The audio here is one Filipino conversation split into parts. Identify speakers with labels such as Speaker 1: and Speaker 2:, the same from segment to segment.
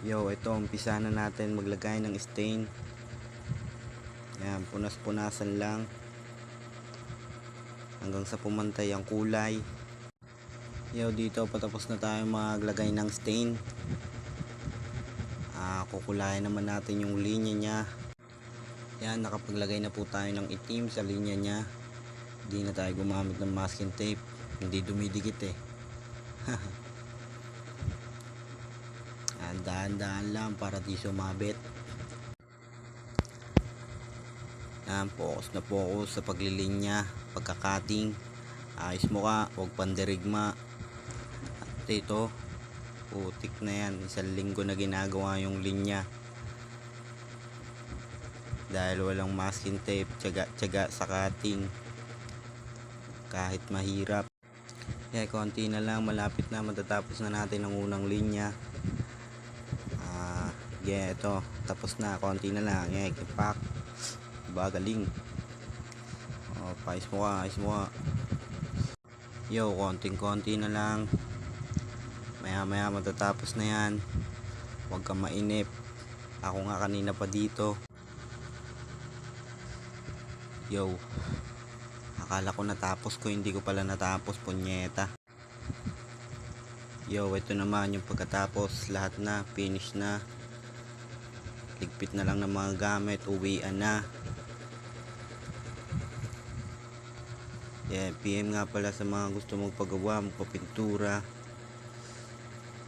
Speaker 1: Yo, ito umpisa na natin maglagay ng stain. Yan, punas-punasan lang hanggang sa pumantay ang kulay. Yo, dito patapos na tayo maglagay ng stain. Kukulayan naman natin yung linya nya. Yan, nakapaglagay na po tayo ng itim sa linya nya. Hindi na tayo gumamit ng masking tape, hindi dumidikit eh. Dahan-dahan lang para di sumabit. Yan, focus na focus sa paglilinya, pagkakating. Ayos mo ka, huwag pandirigma. At ito, putik na yan, 1 linggo na ginagawa yung linya dahil walang masking tape. Tiyaga sa cutting kahit mahirap. Konti na lang, malapit na, matatapos na natin ang unang linya. Ito, tapos na, konti na lang. Kipak, diba, galing. Ayos mo ka. Yo, konting-konti na lang, maya matatapos na yan. Huwag kang mainip, ako nga kanina pa dito. Yo, akala ko natapos ko, hindi ko pala natapos, punyeta. Yo, ito naman yung pagkatapos, lahat na, finish na. Ligpit na lang ng mga gamit, uwian na. PM nga pala sa mga gusto magpagawa, magpapintura.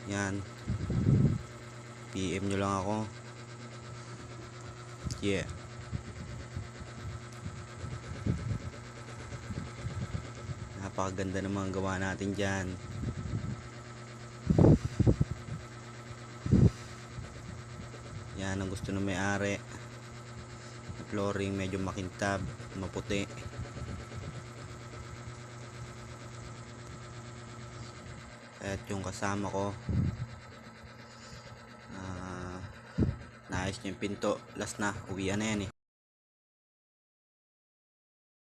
Speaker 1: Yan, PM nyo lang ako. Napakaganda ng mga gawa natin dyan. Yan ang gusto ng may-ari. Flooring medyo makintab, maputi. At yung kasama ko, naayos niya yung pinto. Last na, uwian na yan eh.